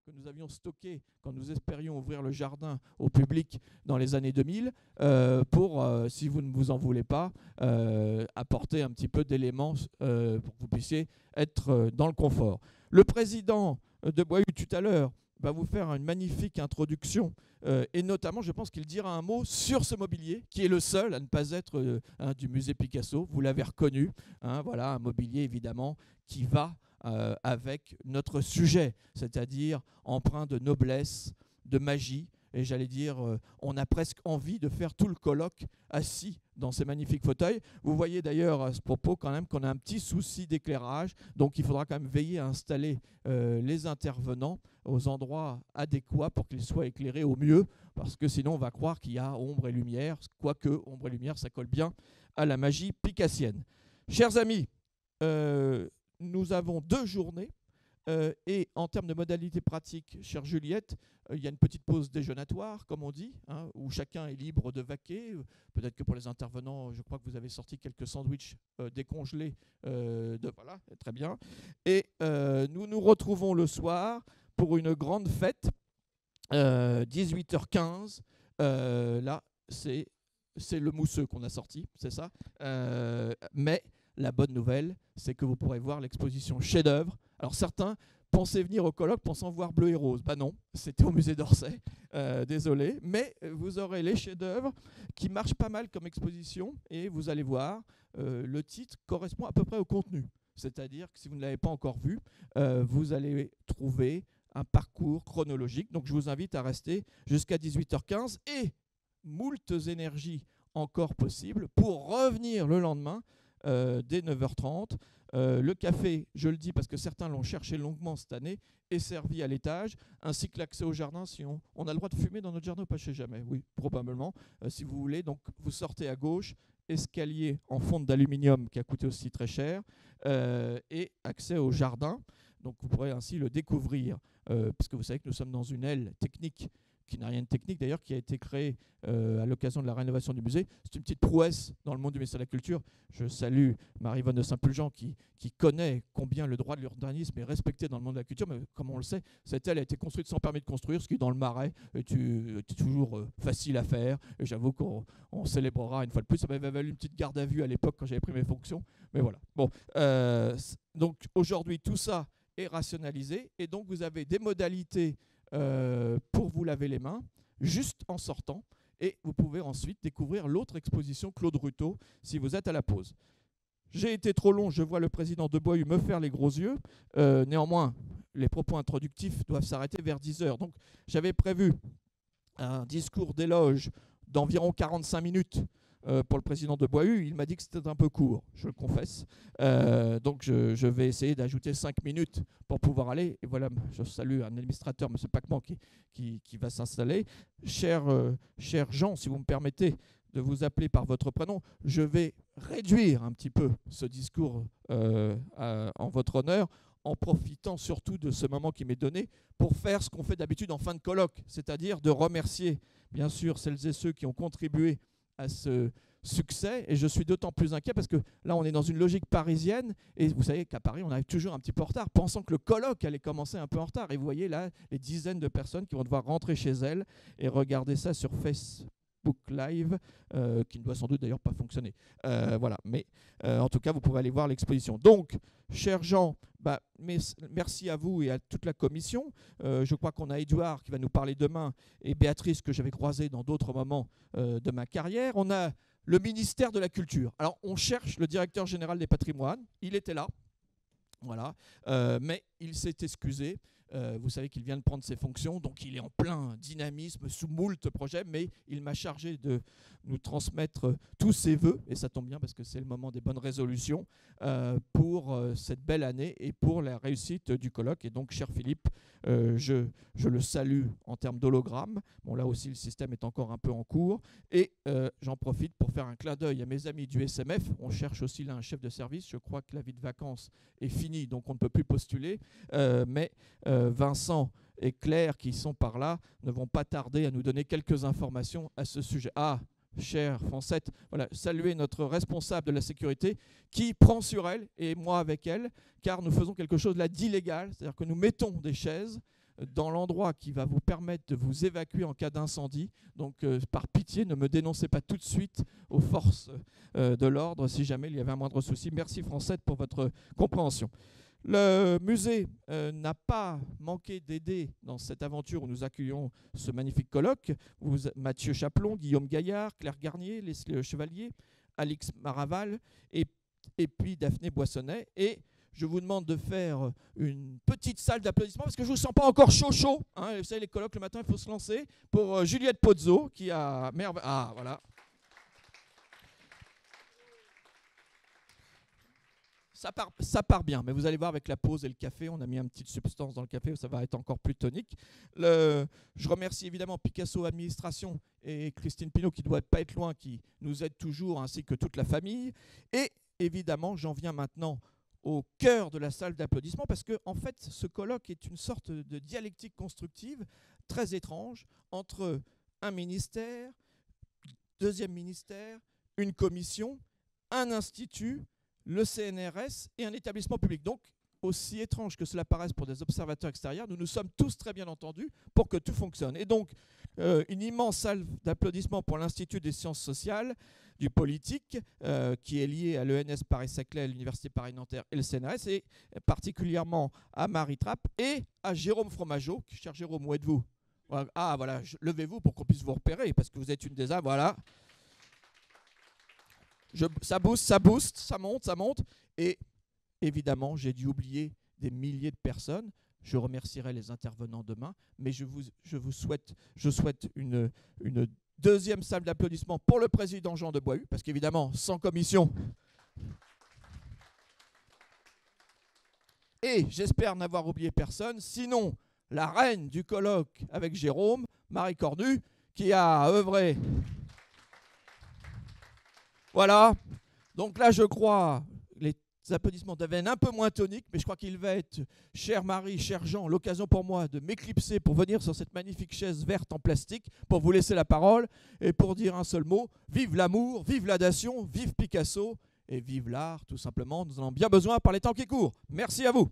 que nous avions stockées quand nous espérions ouvrir le jardin au public dans les années 2000 pour, si vous ne vous en voulez pas, apporter un petit peu d'éléments pour que vous puissiez être dans le confort. Le président de Boihu tout à l'heure va vous faire une magnifique introduction et notamment, je pense qu'il dira un mot sur ce mobilier qui est le seul à ne pas être du musée Picasso. Vous l'avez reconnu, hein, voilà, un mobilier évidemment qui va avec notre sujet, c'est-à-dire empreint de noblesse, de magie. Et j'allais dire, on a presque envie de faire tout le colloque assis dans ces magnifiques fauteuils. Vous voyez d'ailleurs à ce propos quand même qu'on a un petit souci d'éclairage, donc il faudra quand même veiller à installer les intervenants aux endroits adéquats pour qu'ils soient éclairés au mieux, parce que sinon on va croire qu'il y a ombre et lumière, quoique ombre et lumière ça colle bien à la magie picassienne. Chers amis, nous avons 2 journées. Et en termes de modalités pratiques, chère Juliette, il y a une petite pause déjeunatoire, comme on dit, hein, où chacun est libre de vaquer. Peut-être que pour les intervenants, je crois que vous avez sorti quelques sandwichs décongelés. Voilà, très bien. Et nous nous retrouvons le soir pour une grande fête, 18h15. Là, c'est le mousseux qu'on a sorti, c'est ça. Mais la bonne nouvelle, c'est que vous pourrez voir l'exposition chef-d'œuvre. Alors certains pensaient venir au colloque pensant voir bleu et rose. Bah non, c'était au musée d'Orsay, désolé. Mais vous aurez les chefs-d'œuvre qui marchent pas mal comme exposition et vous allez voir, le titre correspond à peu près au contenu. C'est-à-dire que si vous ne l'avez pas encore vu, vous allez trouver un parcours chronologique. Donc je vous invite à rester jusqu'à 18h15 et moultes énergies encore possibles pour revenir le lendemain dès 9h30. Le café, je le dis parce que certains l'ont cherché longuement cette année, est servi à l'étage, ainsi que l'accès au jardin. Si on a le droit de fumer dans notre jardin ou pas, je ne sais jamais. Oui, probablement, si vous voulez. Donc, vous sortez à gauche, escalier en fonte d'aluminium qui a coûté aussi très cher, et accès au jardin. Donc, vous pourrez ainsi le découvrir, puisque vous savez que nous sommes dans une aile technique qui n'a rien de technique d'ailleurs, qui a été créée à l'occasion de la rénovation du musée. C'est une petite prouesse dans le monde du ministère de la Culture. Je salue Marie-Yvonne de Saint-Pulgent qui connaît combien le droit de l'urbanisme est respecté dans le monde de la culture, mais comme on le sait, cette aile a été construite sans permis de construire, ce qui dans le Marais est toujours facile à faire. Et j'avoue qu'on célébrera une fois de plus. Ça m'avait valu une petite garde à vue à l'époque quand j'avais pris mes fonctions, mais voilà. Bon, donc aujourd'hui tout ça est rationalisé et donc vous avez des modalités pour vous laver les mains, juste en sortant. Et vous pouvez ensuite découvrir l'autre exposition Claude Ruteau si vous êtes à la pause. J'ai été trop long, je vois le président de Boihu me faire les gros yeux. Néanmoins, les propos introductifs doivent s'arrêter vers 10h. Donc j'avais prévu un discours d'éloge d'environ 45 minutes pour le président de Boihu. Il m'a dit que c'était un peu court, je le confesse. Donc je vais essayer d'ajouter 5 minutes pour pouvoir aller. Et voilà, je salue un administrateur, M. Pacman, qui va s'installer. Cher Jean, si vous me permettez de vous appeler par votre prénom, je vais réduire un petit peu ce discours en votre honneur, en profitant surtout de ce moment qui m'est donné pour faire ce qu'on fait d'habitude en fin de colloque, c'est-à-dire de remercier bien sûr celles et ceux qui ont contribué à ce succès. Et je suis d'autant plus inquiet parce que là on est dans une logique parisienne et vous savez qu'à Paris on arrive toujours un petit peu en retard, pensant que le colloque allait commencer un peu en retard. Et vous voyez là les dizaines de personnes qui vont devoir rentrer chez elles et regarder ça sur Facebook Live, qui ne doit sans doute d'ailleurs pas fonctionner. Voilà, mais en tout cas vous pourrez aller voir l'exposition. Donc cher Jean, merci à vous et à toute la commission. Je crois qu'on a Édouard qui va nous parler demain et Béatrice que j'avais croisée dans d'autres moments de ma carrière. On a le ministère de la Culture. Alors on cherche le directeur général des patrimoines. Il était là, voilà, mais il s'est excusé. Vous savez qu'il vient de prendre ses fonctions, donc il est en plein dynamisme sous moult projets, mais il m'a chargé de nous transmettre tous ses vœux, et ça tombe bien parce que c'est le moment des bonnes résolutions pour cette belle année et pour la réussite du colloque. Et donc, cher Philippe, je le salue en termes d'hologramme. Bon, là aussi, le système est encore un peu en cours. Et j'en profite pour faire un clin d'œil à mes amis du SMF. On cherche aussi là un chef de service. Je crois que la vie de vacances est finie, donc on ne peut plus postuler. Mais Vincent et Claire, qui sont par là, ne vont pas tarder à nous donner quelques informations à ce sujet. Ah, chère Francette, voilà, saluer notre responsable de la sécurité qui prend sur elle, et moi avec elle, car nous faisons quelque chose là d'illégal, c'est-à-dire que nous mettons des chaises dans l'endroit qui va vous permettre de vous évacuer en cas d'incendie. Donc, par pitié, ne me dénoncez pas tout de suite aux forces de l'ordre si jamais il y avait un moindre souci. Merci Francette pour votre compréhension. Le musée n'a pas manqué d'aider dans cette aventure où nous accueillons ce magnifique colloque. Mathieu Chaplon, Guillaume Gaillard, Claire Garnier, Leslie Chevalier, Alix Maraval et puis Daphné Boissonnet. Et je vous demande de faire une petite salle d'applaudissements parce que je ne vous sens pas encore chaud. Hein. Vous savez, les colloques le matin, il faut se lancer. Pour Juliette Pozzo qui a... Ah, voilà. Ça part bien, mais vous allez voir avec la pause et le café, on a mis une petite substance dans le café, ça va être encore plus tonique. Je remercie évidemment Picasso Administration et Christine Pinault qui ne doit pas être loin, qui nous aident toujours, ainsi que toute la famille. Et évidemment, j'en viens maintenant au cœur de la salle d'applaudissements, parce que en fait, ce colloque est une sorte de dialectique constructive très étrange entre un ministère, deuxième ministère, une commission, un institut, le CNRS et un établissement public. Donc, aussi étrange que cela paraisse pour des observateurs extérieurs, nous nous sommes tous très bien entendus pour que tout fonctionne. Et donc, une immense salle d'applaudissements pour l'Institut des sciences sociales, du politique, qui est lié à l'ENS Paris-Saclay, l'Université Paris-Nanterre et le CNRS, et particulièrement à Marie Trapp et à Jérôme Fromageau. Cher Jérôme, où êtes-vous? Ah, voilà, levez-vous pour qu'on puisse vous repérer, parce que vous êtes une des âmes, voilà. Ça booste, ça monte. Et évidemment, j'ai dû oublier des milliers de personnes. Je remercierai les intervenants demain, mais je souhaite une deuxième salle d'applaudissements pour le président Jean de Boishue, parce qu'évidemment, sans commission. Et j'espère n'avoir oublié personne, sinon la reine du colloque avec Jérôme, Marie Cornu, qui a œuvré... Voilà, donc là je crois, les applaudissements deviennent un peu moins toniques, mais je crois qu'il va être, chère Marie, cher Jean, l'occasion pour moi de m'éclipser pour venir sur cette magnifique chaise verte en plastique, pour vous laisser la parole et pour dire un seul mot, vive l'amour, vive la nation, vive Picasso et vive l'art tout simplement, nous en avons bien besoin par les temps qui courent. Merci à vous.